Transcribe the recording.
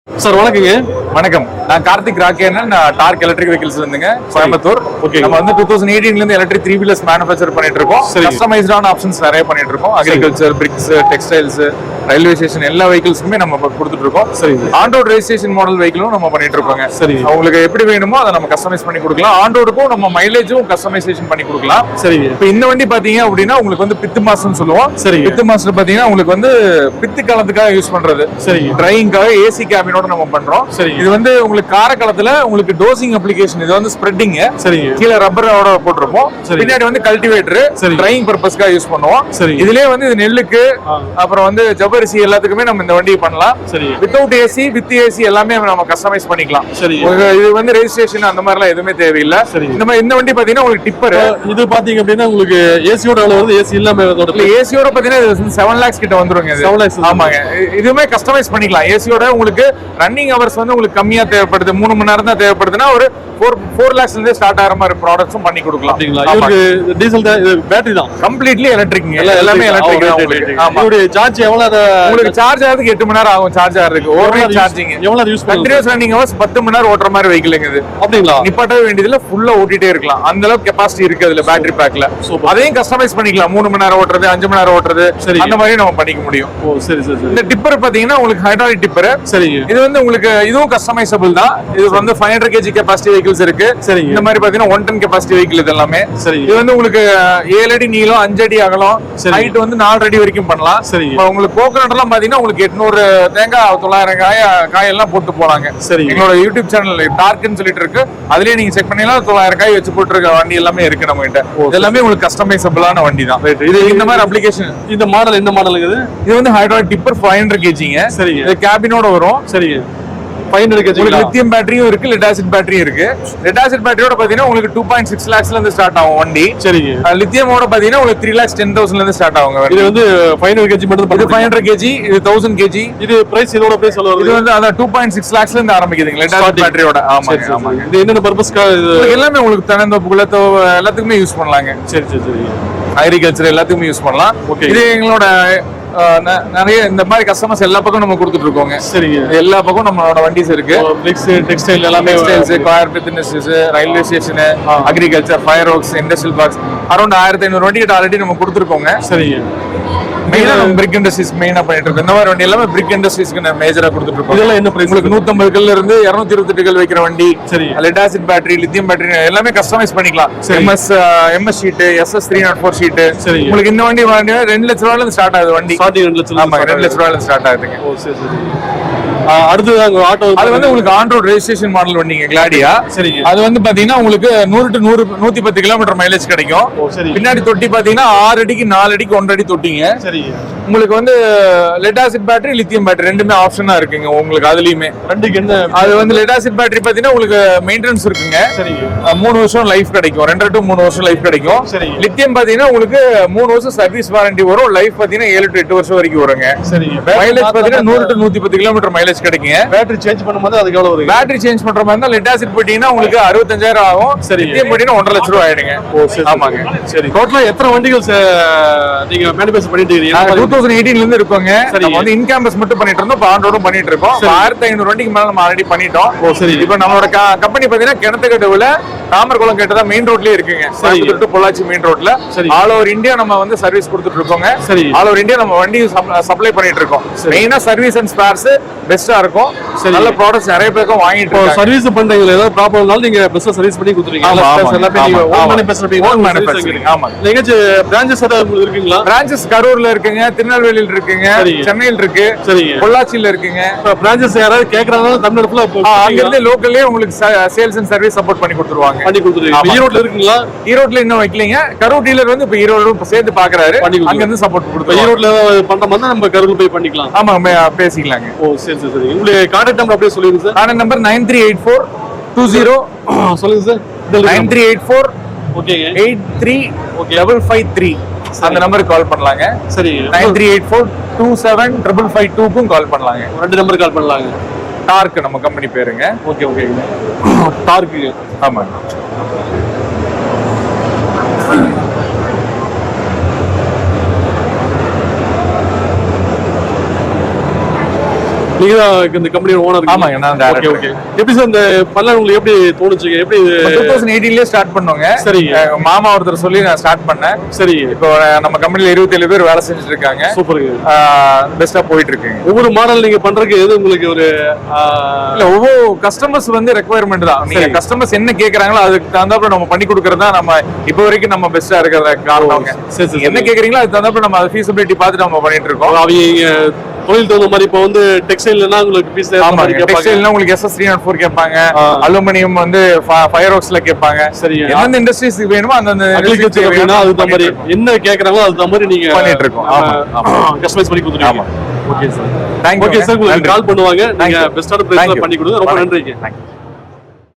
Sir வணக்கங்க. வணக்கம். நான் கார்த்திக் ராக்கேனன். டார்க் எலக்ட்ரிக் வெஹிக்கிள்ஸ்ல இருந்துங்க, கோயம்புத்தூர். நம்ம வந்து 2018ல இருந்து எலக்ட்ரிக் 3 வீலர்ஸ் மேனுஃபேக்சர் பண்ணிட்டு இருக்கோம். கஸ்டமைஸ்டான ஆப்ஷன்ஸ் நிறைய பண்ணிட்டு இருக்கோம். Agriculture, BRICS, textiles, railway station எல்லா வெஹிக்கிள்ஸ்க்குமே நம்ம கொடுத்துட்டு இருக்கோம். ஆன் ரோட் ரெஜிஸ்ட்ரேஷன் மாடல் வெஹிக்கிளும் நம்ம பண்ணிட்டு இருக்கோங்க. உங்களுக்கு எப்படி வேணுமோ அதை நம்ம கஸ்டமைஸ் பண்ணி கொடுக்கலாம். ஆன் ரோடுக்கும் நம்ம மைலேஜும் கஸ்டமைசேஷன் பண்ணி கொடுக்கலாம். இப்போ இந்த வண்டி பாத்தீங்க அப்படின்னா உங்களுக்கு வந்து பித்து மாஸ்டர்னு சொல்லுவோம். பித்து மாஸ்டர் பாத்தீங்கன்னா உங்களுக்கு வந்து பித்து காலத்துக்காக யூஸ் பண்றது. டிரைவிங்காக ஏசி கேபினோட நம்ம பண்றோம். இது வந்து உங்களுக்கு காரக்காலத்துல உங்களுக்கு டோசிங் அப்ளிகேஷன். இது வந்து ஸ்ப்ரெட்டிங். கீழே ரப்பரோட போட்டிருப்போம். பின்னாடி வந்து கல்டிவேட்டர் டிரைவிங் பர்பஸ்க்காக யூஸ் பண்ணுவோம். இதுலயே வந்து இது நெல்லுக்கு அப்புறம் வந்து ஜவ்வரிசி எல்லாத்துக்குமே நம்ம இந்த வண்டியை பண்ணலாம். வித்தவுட் ஏசி வித் ஏசி எல்லாமே நம்ம கஸ்டமைஸ் பண்ணிக்கலாம். இது வந்து ரெஜிஸ்ட்ரேஷன் அந்த மாதிரி எல்லாம் எதுவுமே தேவையில்லை. இந்த வண்டி பாத்தீங்கன்னா உங்களுக்கு டிப்பர். இது பாத்தீங்க அப்படின்னா உங்களுக்கு ஏசியோட வருது, ஏசி இல்லாம ஏசியோட பாத்தீங்கன்னா 7 lakhs கிட்ட வந்துருங்க. 7 lakhs. ஆமாங்க. இதுவுமே கஸ்டமைஸ் பண்ணிக்கலாம். ஏசியோட உங்களுக்கு ரன்னிங் ஹவர்ஸ் வந்து உங்களுக்கு கம்மியா தேவைப்படுது, 3 மணி நேரம் தான் தேவைப்படுதுன்னா ஒரு 4 lakhs இருந்து ஸ்டார்ட் ஆகிற மாதிரி ப்ராடக்ட்ஸும் பண்ணி கொடுக்கலாம். டீசல் பேட்டரி தான், கம்ப்ளீட்லி எலக்ட்ரிக். எல்லாமே எலக்ட்ரிக் தான். உங்களுக்கு சார்ஜ் எவ்வளவு? உங்களுக்கு சார்ஜ் ஆகிறதுக்கு 8 மணி நேரம் ஆகும். சார்ஜ் ஆகிறதுக்கு ஓவர் சார்ஜிங் எவ்வளவு யூஸ் கண்டினியூஸ் ரன்னிங் ஹவர்ஸ் 10 மணி நேரம் ஓட்டுற மாதிரி வெஹிக்கிள்ங்க இது. அப்படிங்களா? நிப்பாட்டவே வேண்டியதுல ஃபுல்லா ஓட்டிட்டே இருக்கலாம். அந்த அளவுக்கு கெபாசிட்டி இருக்கு அதுல பேட்டரி பேக்ல. அதையும் கஸ்டமைஸ் பண்ணிக்கலாம். 3 மணி நேரம் ஓட்டுறது, 5 மணி நேரம் ஓட்டுறது, அந்த மாதிரி நம்ம பண்ணிக்க முடியும். இந்த டிப்பர் பாத்தீங்கன்னா உங்களுக்கு ஹைட்ராலிக் டிப்பர். இது வந்து உங்களுக்கு இதுவும் கஸ்டமைசபிள் தான். இது வந்து 500 kg கெபாசிட்டி வெஹிக்கிள்ஸ் இருக்கு. இந்த மாதிரி பாத்தீங்கன்னா 110 கெபாசிட்டி வெஹிக்கிள் இது எல்லாமே. இது வந்து உங்களுக்கு 7 அடி நீளம், 5 அடி அகலம், ஹைட் வந்து 4 அடி வரைக்கும் பண்ணலாம். உங்களுக்கு கோகனட் எல்லாம் பாத்தீங்கன்னா உங்களுக்கு 800 தேங்காய் 900 காய் எல்லாம் போட்டு போறாங்க. எங்களோட யூடியூப் சேனல் டார்க்னு சொல்லிட்டு இருக்கு. அதுலயே நீங்க செக் பண்ணீங்கன்னா 900 காய் வச்சு போட்டுருக்க வண்டி எல்லாமே இருக்கு நம்ம கிட்ட. எல்லாமே உங்களுக்கு கஸ்டமைசபிளான வண்டி தான். இது இந்த மாதிரி அப்ளிகேஷன். இந்த மாடல் என்ன மாடல் இது? இது வந்து ஹைட்ராலிக் டிப்பர் 500 kgங்க. இது கேபினோட வரும். 500 kg. லித்தியம் பேட்டரியும் இருக்கு, லெட் ஆசிட் பேட்டரியும் இருக்கு. லெட் ஆசிட் பேட்டரியோட பாத்தீங்கன்னா உங்களுக்கு 2.6 lakhsல இருந்து ஸ்டார்ட் ஆகும் வண்டி. லித்தியமோட பாத்தீங்கன்னா உங்களுக்கு 3,10,000ல இருந்து ஸ்டார்ட் ஆகுங்க. இது வந்து 500 kg மட்டும். இது 500 kg, இது 1000 kg. இது பிரைஸ் இதோட பிரைஸ் எவ்வளவு? இது வந்து அத 2.6 lakhsல இருந்து ஆரம்பிக்குதுங்க லெட் ஆசிட் பேட்டரியோட. ஆமாங்க. இது என்னென்ன பர்பஸ்க்காக? எல்லாமே உங்களுக்கு தென்னந்தோப்புக்குள்ள எல்லாத்துக்குமே யூஸ் பண்ணலாங்க. அக்ரிகல்ச்சர் எல்லாத்துக்குமே யூஸ் பண்ணலாம். இது எங்களோட நிறைய இந்த மாதிரி கஸ்டமர்ஸ் எல்லா பக்கம் நம்ம கொடுத்துட்டு இருக்கோங்க. எல்லா பக்கம் நம்மளோட வண்டிஸ் இருக்கு. டெக்ஸ்டைல் எல்லாமே, carpet industries, railway station, agriculture, fireworks, industrial parks around 1500 வண்டி கிட்ட ஆல்ரெடி நம்ம கொடுத்துருக்கோங்க. மெயினா நம்ம பிரிக் இண்டஸ்ட்ரீஸ் மெயினா பண்ணிட்டு இருக்கோம். இந்த மாதிரி வண்டி எல்லாமே பிரிக் இண்டஸ்ட்ரீஸ்க்கு மேஜரா கொடுத்துட்டு இருக்கோம். இதெல்லாம் என்ன பிரைஸ்? உங்களுக்கு 150 கல்ல இருந்து 228 கல் வைக்கிற வண்டி, lead acid battery, lithium battery எல்லாமே கஸ்டமைஸ் பண்ணிக்கலாம். MS sheet, SS 304 sheet. உங்களுக்கு இந்த வண்டி 2 லட்ச ரூபாயில இருந்து ஸ்டார்ட் ஆகுது வண்டி. 2 லட்ச ரூபாயில ஸ்டார்ட் ஆகுதுங்க. அடுத்து ஆட்டோ அது வந்து உங்களுக்கு ஆன் ரோட் ரெஜிஸ்ட்ரேஷன் மாடல் வண்டிங்க, கிளாடியா. அது வந்து பாத்தீங்கன்னா உங்களுக்கு 100 to 110 கிலோமீட்டர் மைலேஜ் கிடைக்கும். பின்னாடி தொட்டி பாத்தீங்கன்னா 6 அடிக்கு 4 அடிக்கு 1 அடி தொட்டிங்க. உங்களுக்கு வந்து lead acid battery, lithium battery ரெண்டுமே ஆப்ஷனா இருக்குங்க. உங்களுக்கு அதுலயுமே ரெண்டுக்கு என்ன? அது வந்து லெட் ஆசிட் பேட்டரி பாத்தீங்கன்னா உங்களுக்கு மெயின்டெனன்ஸ் இருக்குங்க. 3 வருஷம் லைஃப் கிடைக்கும். 2 to 3 வருஷம் லைஃப் கிடைக்கும். லித்தியம் பாத்தீங்கன்னா உங்களுக்கு 3 வருஷம் சர்வீஸ் வாரண்டி வரும். லைஃப் பாத்தீங்கன்னா 7 to 8 வருஷம் வரைக்கும் வருங்க. மைலேஜ் பாத்தீங்கன்னா 100 to 110 கிலோமீட்டர் மைலேஜ் கிடைக்குங்க. பேட்டரி சேஞ்ச் பண்ணும்போது அதுக்கு எவ்வளவு வரும்? பேட்டரி சேஞ்ச் பண்ற மாதிரி இருந்தா லெட் ஆசிட் போட்டீங்கன்னா உங்களுக்கு 65,000 ஆகும். லித்தியம் போட்டீங்கன்னா 1.5 லட்சம் ரூபாய் ஆயிடுங்க. ஆமாங்க. டோட்டலா எத்தனை வண்டிகள் நீங்க மேனுஃபேக்சர் பண்ணிட்டு இருக்கீங்க? 2018ல இருந்து இருக்கோங்க. நம்ம வந்து இன் கேம்பஸ் மட்டும் பண்ணிட்டு இருந்தோம். ஆன் ரோடும் பண்ணிட்டு இருக்கோம். 1500 வண்டிக்கு மேல நம்ம ஆல்ரெடி பண்ணிட்டோம். இப்போ நம்மளோட கம்பெனி பாத்தீங்கன்னா கிணத்துக்கடவுல ராமர்குளம் கேட்டதா மெயின் ரோட்லயே இருக்குங்க. கோயம்புத்தூர் டு பொள்ளாச்சி மெயின் ரோட்ல ஆல் ஓவர் இந்தியா நம்ம வந்து சர்வீஸ் கொடுத்துட்டு இருக்கோங்க. ஆல் ஓவர் இந்தியா நம்ம வண்டி சப்ளை பண்ணிட்டு இருக்கோம். மெயினா சர்வீஸ் அண்ட் ஸ்பேர்ஸ் பெஸ்டா இருக்கும். நல்ல ப்ராடக்ட்ஸ் நிறைய பேருக்கு வாங்கிட்டு இருக்கோம். சர்வீஸ் பண்றீங்க, ஏதாவது ப்ராப்ளம்னாலும் நீங்க பெஸ்டா சர்வீஸ் பண்ணி கொடுத்துறீங்க. பிரான்சஸ் இருக்குங்களா? பிரான்சஸ் கரூர்ல இருக்குங்க, திருநெல்வேலியில் இருக்குங்க, சென்னையில் இருக்கு, பொள்ளாச்சியில இருக்குங்க. பிரான்சஸ் யாராவது கேக்குறாங்க தமிழ்நாட்டுல அங்க இருந்து லோக்கல்லே உங்களுக்கு சேல்ஸ் அண்ட் சர்வீஸ் சப்போர்ட் பண்ணி கொடுத்துருவாங்க. ஈரோட்ல இருக்குங்களா? ஈரோட்ல இன்னும் வைக்கலீங்க. கரூர் டீலர் வந்து இப்ப ஈரோடு சேர்த்து பாக்குறாரு. அங்க இருந்து சப்போர்ட் கொடுத்து ஈரோட்ல பண்ற மாதிரி நம்ம கரூர் போய் பண்ணிக்கலாம். ஆமா, பேசிக்கலாங்க. சரி. உங்களுடைய கான்டாக்ட் நம்பர் அப்படியே சொல்லுங்க சார். கான்டாக்ட் நம்பர் 938420 சொல்லுங்க சார். 9384 ஓகேங்க 83553 அந்த நம்பருக்கு கால் பண்ணலாங்க. சரி. 9384275552க்கும் கால் பண்ணலாங்க. 2 நம்பருக்கு கால் பண்ணலாங்க. டார்க் நம்ம கம்பெனி பேருங்க. ஓகேங்க. டார்க்கு. ஆமாங்க. நீங்க தான் இந்த கம்பெனியோட ஓனர். ஆமாங்க, நான் ஓகே ஓகே. எப்படி சார் இந்த பண்ணலாம் உங்களுக்கு எப்படி தோணுச்சுங்க? எப்படி 2018லயே ஸ்டார்ட் பண்ணோங்க. சரி. மாமா ஒருத்தர் சொல்லி நான் ஸ்டார்ட் பண்ணேன். சரி. இப்போ நம்ம கம்பெனில 27 பேர் வேலை செஞ்சுட்டு இருக்காங்க. சூப்பருங்க. பெஸ்டா போயிட்டு இருக்குங்க. ஒவ்வொரு மாடல் நீங்க பண்றதுக்கு எது உங்களுக்கு ஒரு இல்ல, ஒவ்வொரு கஸ்டமர்ஸ் வந்து ரெக்குவயர்மெண்ட் தான். நீங்க கஸ்டமர்ஸ் என்ன கேக்குறாங்களோ அதுக்கு தகுந்தாப்புல நம்ம பண்ணி கொடுக்கறது தான் நம்ம இப்போ வரைக்கும் நம்ம பெஸ்டா இருக்கிற காரணம். என்ன கேக்குறீங்களோ அதுக்கு தகுந்தாப்புல நம்ம அதை ஃபீஸிபிலிட்டி பார்த்து நம்ம பண்ணிட்டு இருக்கோம். அவங்க தொழில் தகுந்த மாதிரி இப்போ வந்து டெக்ஸ்டைல்னா உங்களுக்கு பீஸ் டெக்ஸ்டைல்னா உங்களுக்கு SS 304 கேட்பாங்க, அலுமினியம் வந்து ஃபயர் ஒர்க்ஸ்ல கேட்பாங்க. சரி. எந்தெந்த இண்டஸ்ட்ரீஸ் வேணுமோ அந்த அக்ரிகல்ச்சர் அப்படின்னா அதுக்கு மாதிரி என்ன கேக்குறாங்களோ அதுக்கு மாதிரி நீங்க பண்ணிட்டு இருக்கோம். கஸ்டமைஸ் பண்ணி கொடுத்துருக்கீங்க. Okay sir. Thank you. Okay sir, உங்களுக்கு கால் பண்ணுவாங்க. நீங்க பெஸ்டான பிரைஸ்ல பண்ணி கொடுங்க. ரொம்ப நன்றிங்க. தேங்க்யூ.